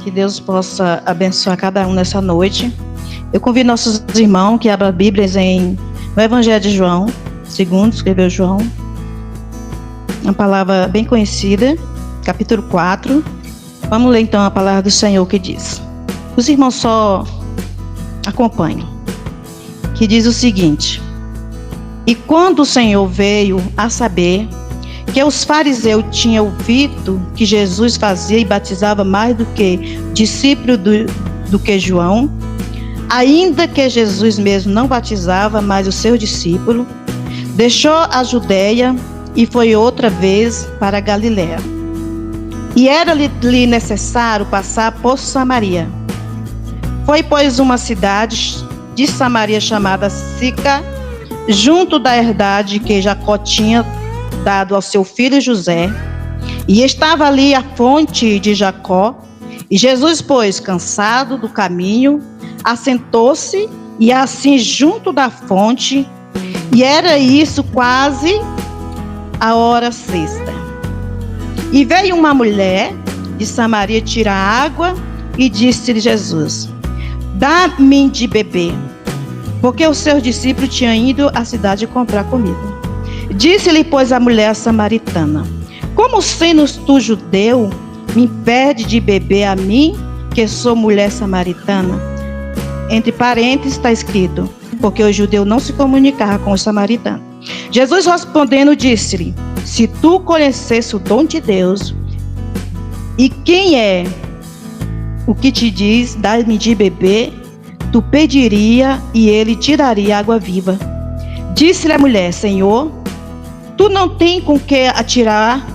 Que Deus possa abençoar cada um nessa noite. Eu convido nossos irmãos que abram Bíblias no Evangelho de João, segundo escreveu João. Uma palavra bem conhecida, capítulo 4. Vamos ler então a palavra do Senhor que diz. Os irmãos só acompanham. Que diz o seguinte: E quando o Senhor veio a saber que os fariseus tinham ouvido que Jesus fazia e batizava mais do que discípulo do que João, ainda que Jesus mesmo não batizava, mas o seu discípulo, deixou a Judeia e foi outra vez para a Galiléia. E era-lhe necessário passar por Samaria. Foi, pois, uma cidade de Samaria chamada Sicar, junto da herdade que Jacó tinha dado ao seu filho José, e estava ali a fonte de Jacó. E Jesus, pois, cansado do caminho, assentou-se, e assim junto da fonte, e era isso quase a hora sexta. E veio uma mulher de Samaria tirar água, e disse-lhe Jesus: Dá-me de beber, porque os seus discípulos tinham ido à cidade comprar comida. Disse-lhe, pois, a mulher samaritana: Como sendo tu judeu, me impede de beber a mim, que sou mulher samaritana? Entre parênteses está escrito, porque o judeu não se comunicava com os samaritanos. Jesus respondendo disse-lhe: Se tu conhecesse o dom de Deus, e quem é o que te diz, dá-me de beber, tu pediria e ele te daria água viva. Disse-lhe a mulher: Senhor, tu não tens com que atirar,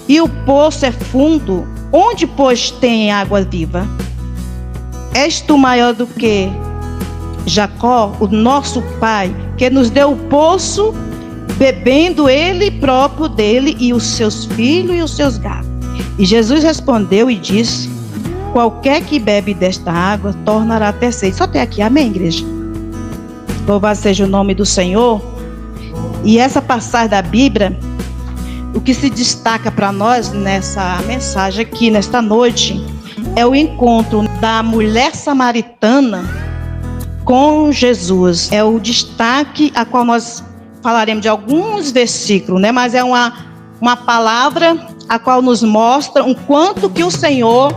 e o poço é fundo. Onde, pois, tem água viva? És tu maior do que Jacó, o nosso pai, que nos deu o poço, bebendo ele próprio dele, e os seus filhos e os seus gados? E Jesus respondeu e disse: Qualquer que bebe desta água tornará a ter sede. Só até aqui, amém, igreja? Louvado seja o nome do Senhor. E essa passagem da Bíblia, o que se destaca para nós nessa mensagem aqui, nesta noite, é o encontro da mulher samaritana com Jesus. É o destaque a qual nós falaremos de alguns versículos, né? Mas é uma palavra a qual nos mostra o quanto que o Senhor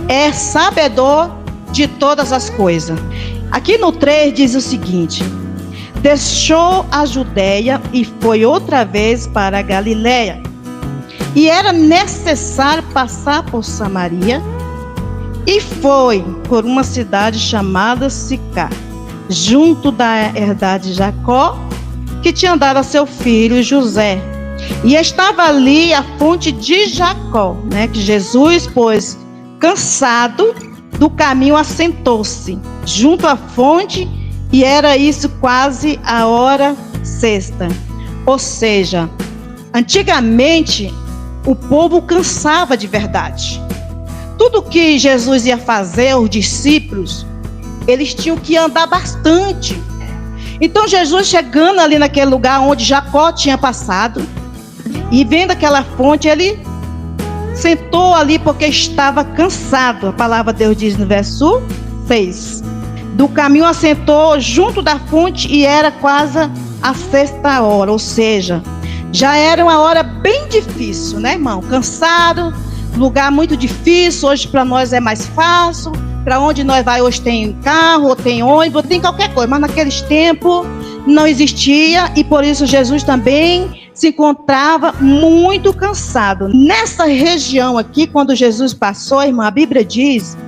é sabedor de todas as coisas. Aqui no 3 diz o seguinte: Deixou a Judeia e foi outra vez para a Galiléia. E era necessário passar por Samaria, e foi por uma cidade chamada Sicar, junto da herdade de Jacó, que tinha dado a seu filho José. E estava ali a fonte de Jacó, né? Que Jesus, pois, cansado do caminho, assentou-se junto à fonte, e era isso quase a hora sexta. Ou seja, antigamente o povo cansava de verdade. Tudo que Jesus ia fazer, os discípulos, eles tinham que andar bastante. Então Jesus, chegando ali naquele lugar onde Jacó tinha passado, e vendo aquela fonte, ele sentou ali porque estava cansado. A palavra de Deus diz no verso 6. Do caminho assentou junto da fonte, e era quase a sexta hora. Ou seja, já era uma hora bem difícil, né, irmão? Cansado, lugar muito difícil. Hoje para nós é mais fácil. Para onde nós vai hoje tem carro, ou tem ônibus, ou tem qualquer coisa. Mas naqueles tempos não existia, e por isso Jesus também se encontrava muito cansado. Nessa região aqui, quando Jesus passou, irmã, a Bíblia diz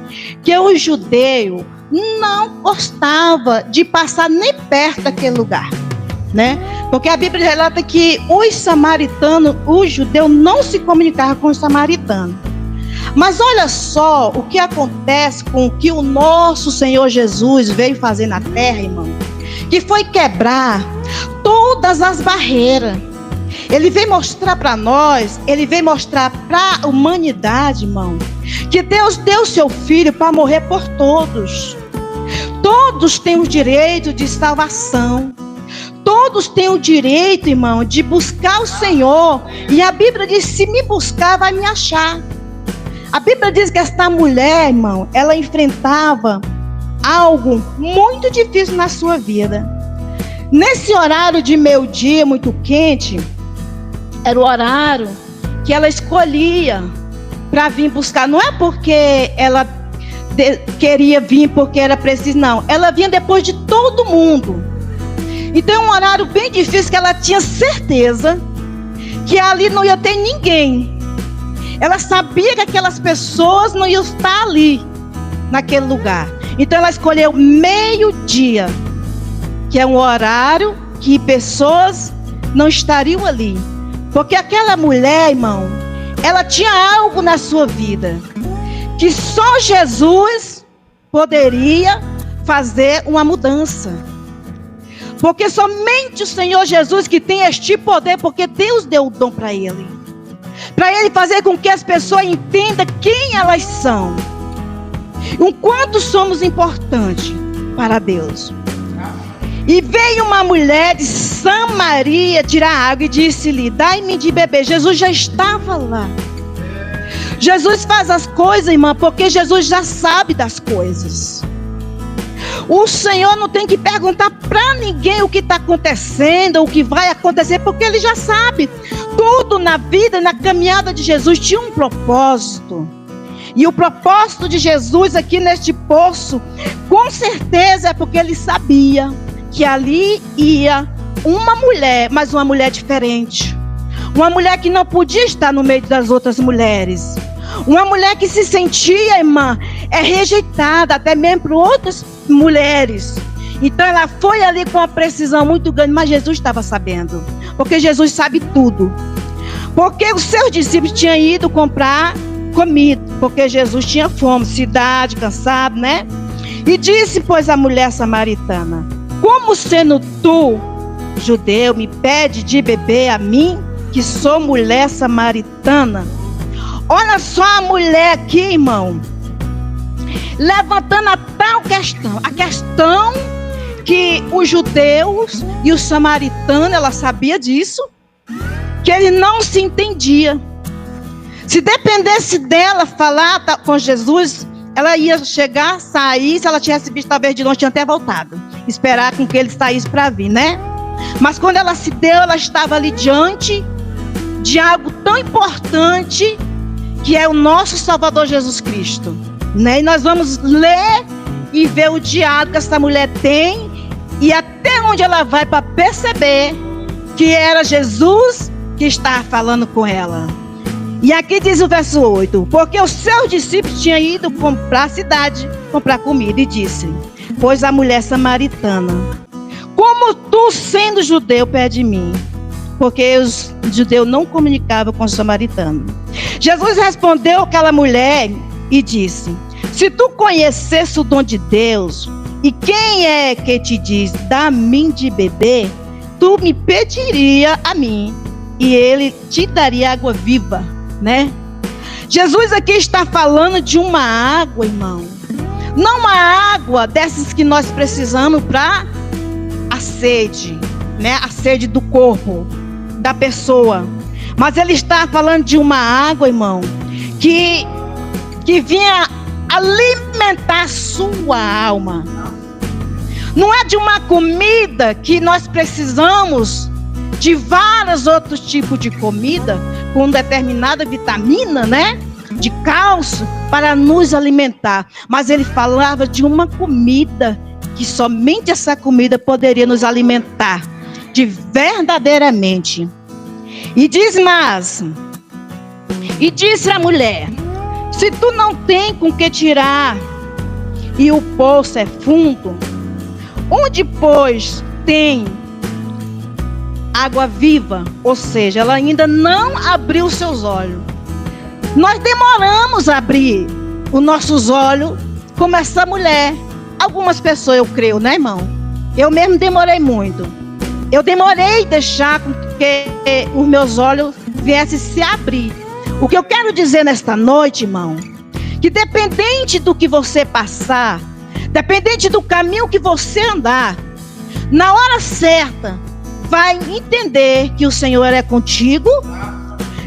que o judeu não gostava de passar nem perto daquele lugar, né? Porque a Bíblia relata que os samaritanos, os judeus, não se comunicavam com os samaritanos. Mas olha só o que acontece com o que o nosso Senhor Jesus veio fazer na terra, irmão, que foi quebrar todas as barreiras. Ele veio mostrar para nós, ele veio mostrar para a humanidade, irmão, que Deus deu seu filho para morrer por todos. Todos têm o direito de salvação. Todos têm o direito, irmão, de buscar o Senhor. E a Bíblia diz: se me buscar, vai me achar. A Bíblia diz que esta mulher, irmão, ela enfrentava algo muito difícil na sua vida. Nesse horário de meio-dia, muito quente, era o horário que ela escolhia para vir buscar. Não é porque ela queria vir porque era preciso, não. Ela vinha depois de todo mundo. Então é um horário bem difícil que ela tinha certeza que ali não ia ter ninguém. Ela sabia que aquelas pessoas não iam estar ali, naquele lugar. Então ela escolheu meio-dia, que é um horário que pessoas não estariam ali. Porque aquela mulher, irmão, ela tinha algo na sua vida que só Jesus poderia fazer uma mudança. Porque somente o Senhor Jesus que tem este poder, porque Deus deu o dom para ele. Para ele fazer com que as pessoas entendam quem elas são. O quanto somos importantes para Deus. E veio uma mulher de Samaria tirar água e disse-lhe: dai-me de beber. Jesus já estava lá. Jesus faz as coisas, irmã, porque Jesus já sabe das coisas. O Senhor não tem que perguntar para ninguém o que está acontecendo, o que vai acontecer, porque Ele já sabe. Tudo na vida, na caminhada de Jesus tinha um propósito. E o propósito de Jesus aqui neste poço, com certeza é porque Ele sabia que ali ia uma mulher, mas uma mulher diferente. Uma mulher que não podia estar no meio das outras mulheres. Uma mulher que se sentia, irmã, rejeitada até mesmo por outras mulheres. Então ela foi ali com uma precisão muito grande, mas Jesus estava sabendo. Porque Jesus sabe tudo. Porque os seus discípulos tinham ido comprar comida, porque Jesus tinha fome, cidade, cansado, né? E disse, pois, a mulher samaritana: como sendo tu, judeu, me pede de beber a mim, que sou mulher samaritana? Olha só a mulher aqui, irmão, levantando a tal questão. A questão que os judeus e os samaritanos, ela sabia disso, que ele não se entendia. Se dependesse dela falar com Jesus, ela ia chegar, sair, se ela tivesse visto talvez de longe, tinha até voltado. Esperar com que ele saísse para vir, né? Mas quando ela se deu, ela estava ali diante de algo tão importante, que é o nosso Salvador Jesus Cristo, né? E nós vamos ler e ver o diálogo que essa mulher tem e até onde ela vai para perceber que era Jesus que estava falando com ela. E aqui diz o verso 8: porque os seus discípulos tinham ido comprar a cidade, comprar comida, e disse: pois a mulher samaritana, como tu sendo judeu pede de mim? Porque os judeus não comunicavam com os samaritanos. Jesus respondeu àquela mulher e disse: se tu conhecesse o dom de Deus, e quem é que te diz, dá-me de beber, tu me pediria a mim, e ele te daria água viva, né? Jesus aqui está falando de uma água, irmão. Não uma água dessas que nós precisamos para a sede, né? A sede do corpo, da pessoa. Mas ele está falando de uma água, irmão, que vinha alimentar a sua alma. Não é de uma comida que nós precisamos de vários outros tipos de comida, com determinada vitamina, né? De cálcio, para nos alimentar. Mas ele falava de uma comida, que somente essa comida poderia nos alimentar de verdadeiramente. E diz mais, e disse a mulher: se tu não tem com que tirar, e o poço é fundo, onde pois tem água viva? Ou seja, ela ainda não abriu os seus olhos. Nós demoramos a abrir os nossos olhos como essa mulher. Algumas pessoas, eu creio, né, irmão? Eu mesmo demorei muito. Eu demorei deixar com que os meus olhos viessem se abrir. O que eu quero dizer nesta noite, irmão, que dependente do que você passar, dependente do caminho que você andar, na hora certa, vai entender que o Senhor é contigo,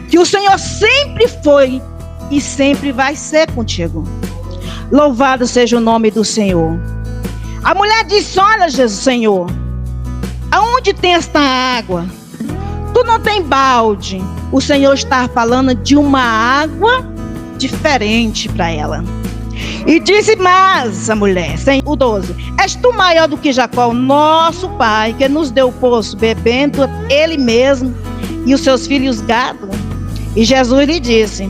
que o Senhor sempre foi e sempre vai ser contigo. Louvado seja o nome do Senhor. A mulher disse: olha, Jesus, Senhor, aonde tem esta água? Tu não tem balde. O Senhor está falando de uma água diferente para ela. E disse mais a mulher, o 12: és tu maior do que Jacó, nosso pai, que nos deu o poço, bebendo ele mesmo e os seus filhos gado? E Jesus lhe disse: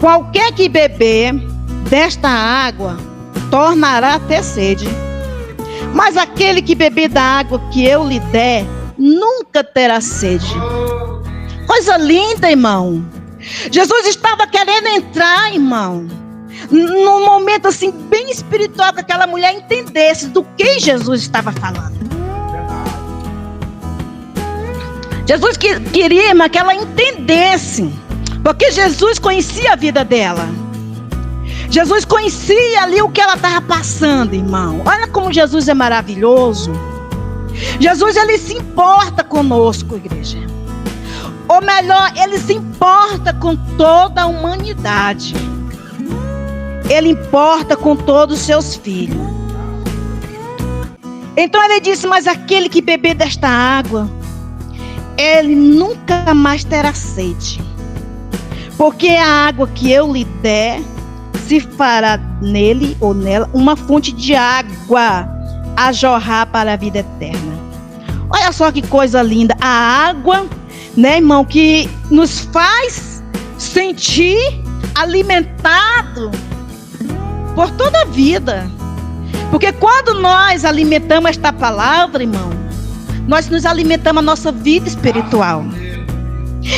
qualquer que beber desta água tornará a ter sede, mas aquele que beber da água que eu lhe der nunca terá sede. Coisa linda, irmão. Jesus estava querendo entrar, irmão, num momento assim bem espiritual, que aquela mulher entendesse do que Jesus estava falando. Jesus queria, irmã, que ela entendesse, porque Jesus conhecia a vida dela. Jesus conhecia ali o que ela estava passando, irmão. Olha como Jesus é maravilhoso. Jesus, ele se importa conosco, igreja. Ou melhor, ele se importa com toda a humanidade. Ele importa com todos os seus filhos. Então ele disse: mas aquele que beber desta água, ele nunca mais terá sede, porque a água que eu lhe der se fará nele ou nela uma fonte de água a jorrar para a vida eterna. Olha só que coisa linda. A água, né, irmão, que nos faz sentir alimentado por toda a vida. Porque quando nós alimentamos esta palavra, irmão, nós nos alimentamos a nossa vida espiritual.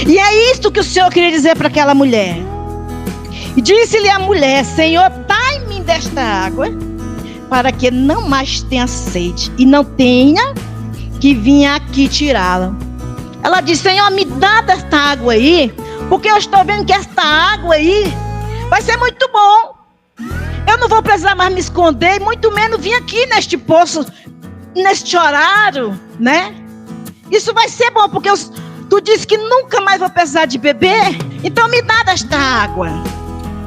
E é isso que o Senhor queria dizer para aquela mulher. E disse-lhe a mulher: Senhor, dai-me desta água, para que não mais tenha sede, e não tenha que vir aqui tirá-la. Ela disse: Senhor, me dá desta água aí, porque eu estou vendo que esta água aí vai ser muito bom. Eu não vou precisar mais me esconder, e muito menos vir aqui neste poço, neste horário, né? Isso vai ser bom, porque tu disse que nunca mais vou precisar de beber, então me dá desta água.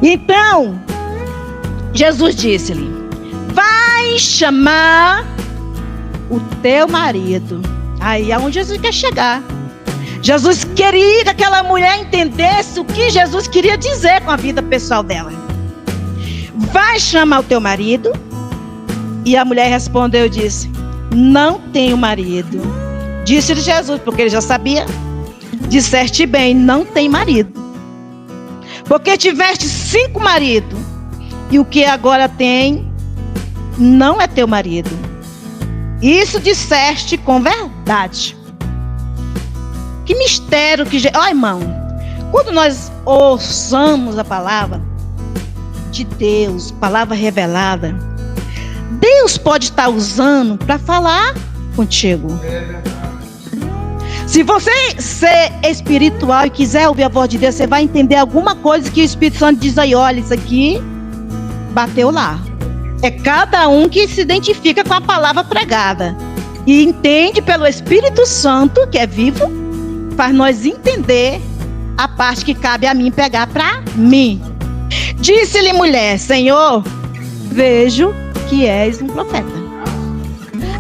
Então, Jesus disse-lhe: vai chamar o teu marido. Aí é onde Jesus quer chegar. Jesus queria que aquela mulher entendesse o que Jesus queria dizer com a vida pessoal dela. Vai chamar o teu marido. E a mulher respondeu e disse: não tenho marido. Disse-lhe Jesus, porque ele já sabia: disseste bem, não tem marido, porque tiveste 5 maridos, e o que agora tem não é teu marido. Isso disseste com verdade. Que mistério que... Ó, irmão, quando nós ouçamos a palavra de Deus, palavra revelada, Deus pode estar usando para falar contigo. Se você ser espiritual e quiser ouvir a voz de Deus, você vai entender alguma coisa que o Espírito Santo diz aí: olha, isso aqui bateu lá. É cada um que se identifica com a palavra pregada e entende pelo Espírito Santo, que é vivo, faz nós entender a parte que cabe a mim pegar para mim. Disse-lhe mulher: Senhor, vejo que és um profeta.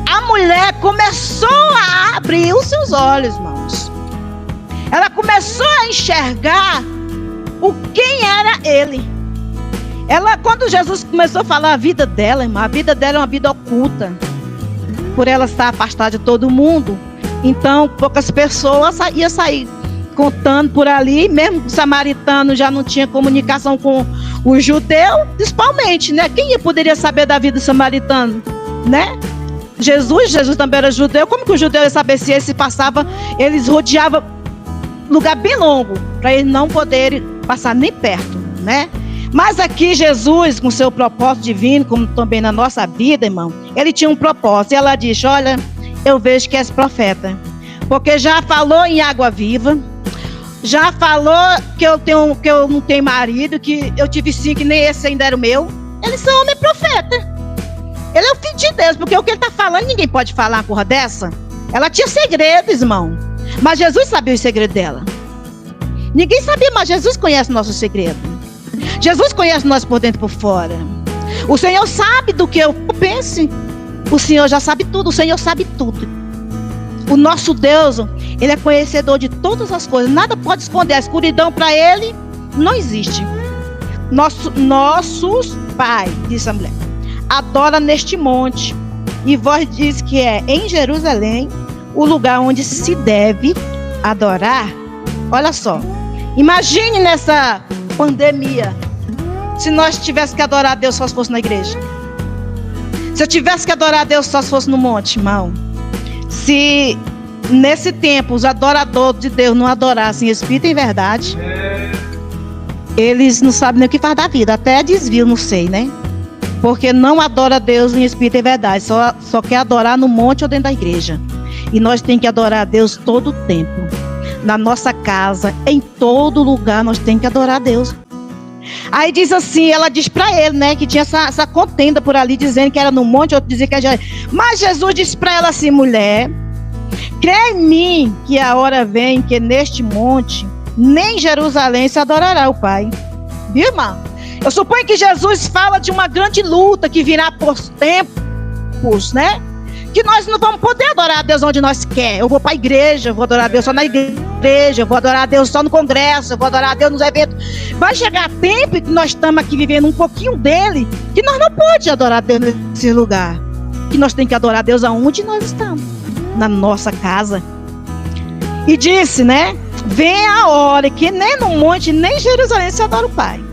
A mulher começou a abrir os seus olhos, irmãos. Ela começou a enxergar quem era ele. Ela, quando Jesus começou a falar a vida dela, irmã, a vida dela é uma vida oculta, por ela estar afastada de todo mundo. Então, poucas pessoas iam sair contando por ali. Mesmo o samaritano já não tinha comunicação com o judeu, principalmente, né? Quem poderia saber da vida do samaritano, né? Jesus também era judeu. Como que o judeu ia saber se ele se passava? Eles rodeavam lugar bem longo, para eles não poderem passar nem perto, né? Mas aqui Jesus, com seu propósito divino, como também na nossa vida, irmão, ele tinha um propósito. E ela disse: olha, eu vejo que és profeta, porque já falou em água viva, já falou que eu não tenho marido, que eu tive 5 e nem esse ainda era o meu. Ele é um homem profeta. Ele é o filho de Deus, porque o que ele está falando, ninguém pode falar uma porra dessa. Ela tinha segredos, irmão, mas Jesus sabia o segredo dela. Ninguém sabia, mas Jesus conhece o nosso segredo. Jesus conhece nós por dentro e por fora. O Senhor sabe do que eu pense. O Senhor já sabe tudo. O Senhor sabe tudo. O nosso Deus, Ele é conhecedor de todas as coisas. Nada pode esconder. A escuridão para Ele não existe. Nossos pais, disse a mulher, adora neste monte. E vós diz que é em Jerusalém o lugar onde se deve adorar. Olha só. Imagine nessa pandemia, se nós tivéssemos que adorar a Deus só se fosse na igreja. Se eu tivesse que adorar a Deus só se fosse no monte, irmão. Se nesse tempo os adoradores de Deus não adorassem em espírito e em verdade, eles não sabem nem o que faz da vida. Até desvio, não sei, né? Porque não adora a Deus em espírito e em verdade. Só quer adorar no monte ou dentro da igreja. E nós temos que adorar a Deus todo o tempo. Na nossa casa, em todo lugar, nós temos que adorar a Deus. Aí diz assim, ela diz para ele, né, que tinha essa contenda por ali, dizendo que era no monte, outro dizia que era... Mas Jesus disse para ela assim, mulher, crê em mim que a hora vem que neste monte, nem Jerusalém se adorará o Pai. Viu, irmão? Eu suponho que Jesus fala de uma grande luta que virá por tempos, né? Que nós não vamos poder adorar a Deus onde nós quer. Eu vou para a igreja, eu vou adorar a Deus só na igreja, eu vou adorar a Deus só no congresso, eu vou adorar a Deus nos eventos. Vai chegar tempo que nós estamos aqui vivendo um pouquinho dele, que nós não podemos adorar a Deus nesse lugar. Que nós temos que adorar a Deus aonde nós estamos, na nossa casa. E disse, né? Vem a hora que nem no monte, nem em Jerusalém se adora o Pai.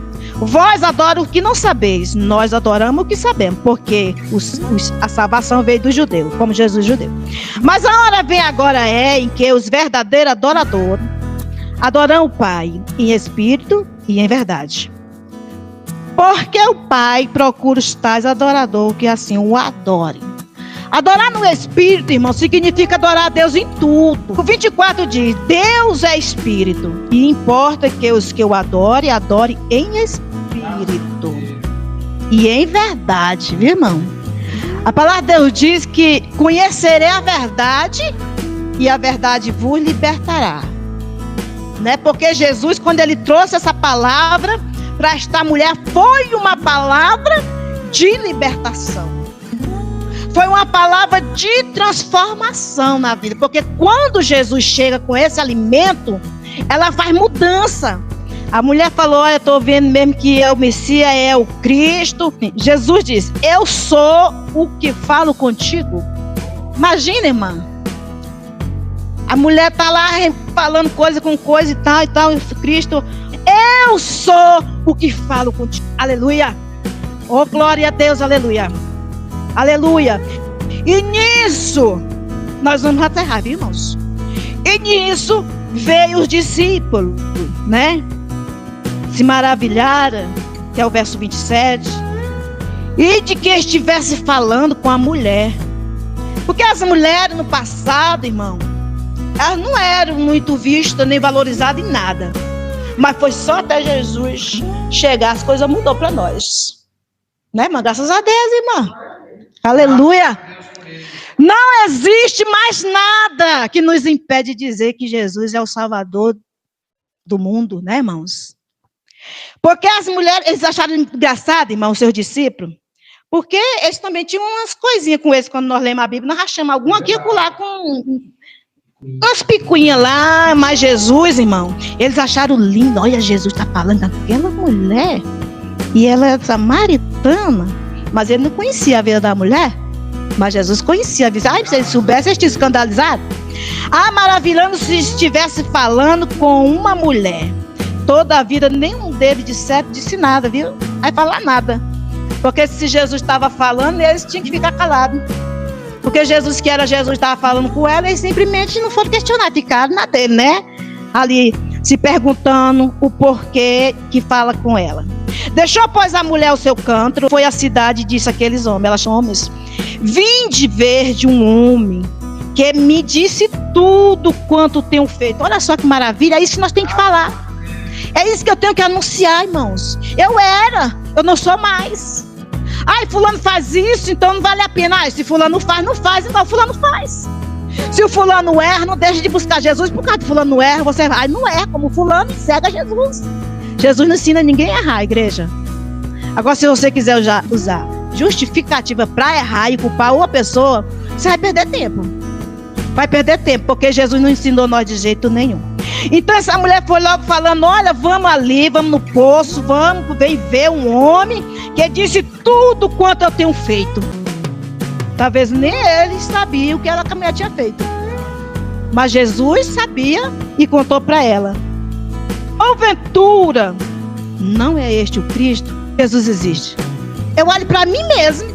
Vós adoram o que não sabeis, nós adoramos o que sabemos, porque a salvação veio do judeu, como Jesus judeu. Mas a hora vem agora em que os verdadeiros adoradores adoram o Pai em espírito e em verdade. Porque o Pai procura os tais adoradores que assim o adorem. Adorar no espírito, irmão, significa adorar a Deus em tudo. O 24 diz, Deus é espírito, e importa que os que o adorem em espírito e em verdade, viu, irmão? A palavra de Deus diz que conhecerei a verdade e a verdade vos libertará, né? Porque Jesus, quando ele trouxe essa palavra para esta mulher, foi uma palavra de libertação. Foi uma palavra de transformação na vida. Porque quando Jesus chega com esse alimento, ela faz mudança. A mulher falou, olha, eu estou vendo mesmo que é o Messias, é o Cristo. Jesus diz, eu sou o que falo contigo. Imagina, irmã. A mulher está lá falando coisa com coisa e tal. E Cristo, eu sou o que falo contigo. Aleluia. Oh, glória a Deus, aleluia. Aleluia. E nisso, nós vamos aterrar, viu, irmãos? E nisso, veio os discípulos, né? Se maravilharam, que é o verso 27. E de que estivesse falando com a mulher. Porque as mulheres no passado, irmão, elas não eram muito vistas nem valorizadas em nada. Mas foi só até Jesus chegar, as coisas mudou para nós. Né, irmã? Graças a Deus, irmã. Aleluia. Não existe mais nada que nos impede de dizer que Jesus é o Salvador do mundo, né, irmãos? Porque as mulheres, eles acharam engraçado, irmão, os seus discípulos, porque eles também tinham umas coisinhas com eles, quando nós lemos a Bíblia, nós rachamos algum aqui e lá com umas picuinhas lá, mas Jesus, irmão, eles acharam lindo. Olha, Jesus está falando daquela mulher, e ela é samaritana. Mas ele não conhecia a vida da mulher. Mas Jesus conhecia a vida. Ai, se ele soubesse, eles tinham escandalizado. Ah, maravilhando se estivesse falando com uma mulher. Toda a vida, nenhum deles disse nada, viu? Aí falar nada. Porque se Jesus estava falando, eles tinham que ficar calados. Porque Jesus, que era Jesus, estava falando com ela, eles simplesmente não foram questionar, ficaram na dele, né? Ali, se perguntando o porquê que fala com ela. Deixou, pois, a mulher o seu canto, foi à cidade e disse àqueles homens, elas são homens, vinde ver de um homem que me disse tudo quanto tenho feito. Olha só que maravilha, é isso que nós temos que falar. É isso que eu tenho que anunciar, irmãos. Eu não sou mais. Ai, fulano faz isso, então não vale a pena. Ai, se fulano faz, não faz, então fulano faz. Se o fulano erra, não deixe de buscar Jesus. Por causa de fulano não erra, você vai, não erra como fulano e segue a Jesus. Jesus não ensina ninguém a errar, igreja. Agora, se você quiser usar justificativa para errar e culpar uma pessoa, você vai perder tempo. Vai perder tempo, porque Jesus não ensinou nós de jeito nenhum. Então essa mulher foi logo falando: olha, vamos ali, vamos no poço, vamos, vem ver um homem que disse tudo quanto eu tenho feito. Talvez nem ele sabia o que a mulher tinha feito, mas Jesus sabia e contou para ela. Porventura, não é este o Cristo? Jesus existe. Eu olho para mim mesmo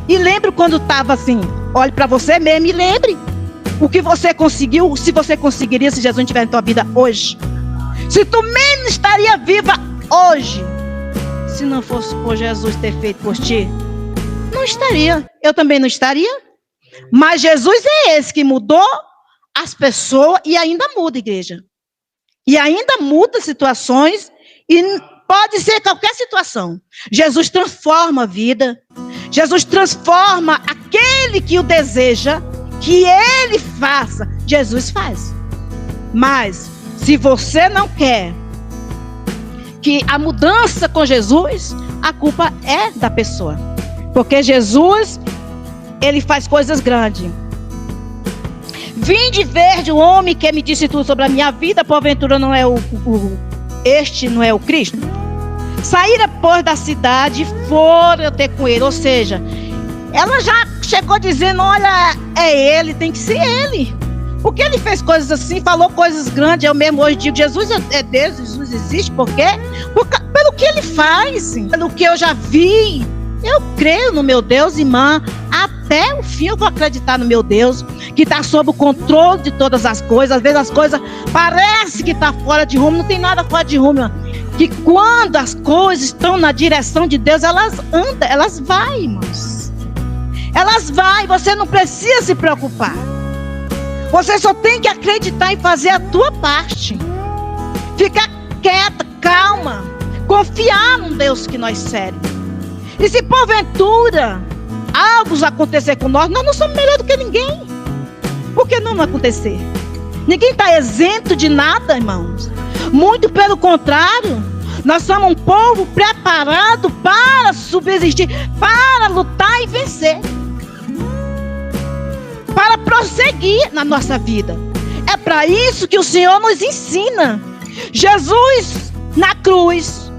e lembro quando estava assim. Olhe para você mesmo e lembre o que você conseguiu, se você conseguiria se Jesus não estiver na tua vida hoje. Se tu mesmo estaria viva hoje, se não fosse por Jesus ter feito por ti. Não estaria, eu também não estaria. Mas Jesus é esse que mudou as pessoas e ainda muda, igreja. E ainda muda situações e pode ser qualquer situação. Jesus transforma a vida. Jesus transforma aquele que o deseja, que ele faça. Jesus faz. Mas se você não quer que a mudança com Jesus, a culpa é da pessoa. Porque Jesus, ele faz coisas grandes. Vinde ver de um homem que me disse tudo sobre a minha vida, porventura não é este não é o Cristo? Saíra, pois, da cidade e foram ter com ele. Ou seja, ela já chegou dizendo: olha, é ele, tem que ser ele. Porque ele fez coisas assim, falou coisas grandes. Eu mesmo hoje digo: Jesus é Deus, Jesus existe. Por quê? Pelo que ele faz, pelo que eu já vi. Eu creio no meu Deus, irmã. Até o fim eu vou acreditar no meu Deus, que está sob o controle de todas as coisas. Às vezes as coisas parecem que está fora de rumo. Não tem nada fora de rumo, irmã. Que quando as coisas estão na direção de Deus, elas andam, elas vão, irmãos. Elas vão, você não precisa se preocupar. Você só tem que acreditar e fazer a tua parte. Ficar quieta, calma. Confiar no Deus que nós servimos. E se porventura algo acontecer com nós não somos melhor do que ninguém. Por que não acontecer? Ninguém está isento de nada, irmãos. Muito pelo contrário, nós somos um povo preparado para subsistir, para lutar e vencer, para prosseguir na nossa vida. É para isso que o Senhor nos ensina. Jesus, na cruz,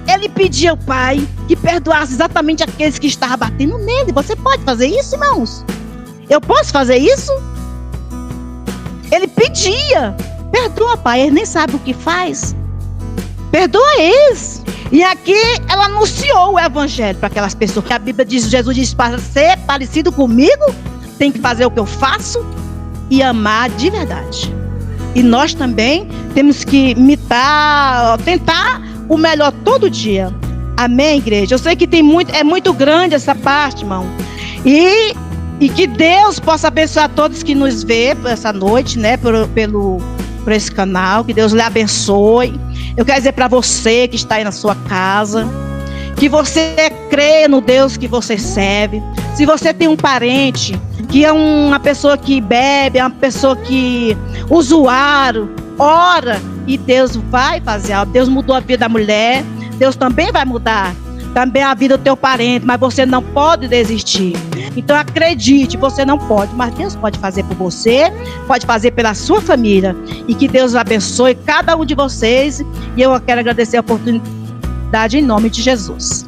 ele pediu ao Pai que perdoasse exatamente aqueles que estavam batendo nele. Você pode fazer isso, irmãos? Eu posso fazer isso? Ele pedia: perdoa, Pai, ele nem sabe o que faz. Perdoa eles. E aqui ela anunciou o evangelho para aquelas pessoas. A Bíblia diz, Jesus diz: para ser parecido comigo, tem que fazer o que eu faço e amar de verdade. E nós também temos que imitar, tentar o melhor todo dia. Amém, igreja? Eu sei que é muito grande essa parte, irmão. E que Deus possa abençoar todos que nos vê essa noite, né? Por esse canal. Que Deus lhe abençoe. Eu quero dizer para você que está aí na sua casa, que você crê no Deus que você serve. Se você tem um parente que é uma pessoa que bebe, é uma pessoa que usuário, ora, e Deus vai fazer algo. Deus mudou a vida da mulher, Deus também vai mudar também a vida do teu parente, mas você não pode desistir. Então acredite, você não pode, mas Deus pode fazer por você, pode fazer pela sua família, e que Deus abençoe cada um de vocês. E eu quero agradecer a oportunidade em nome de Jesus.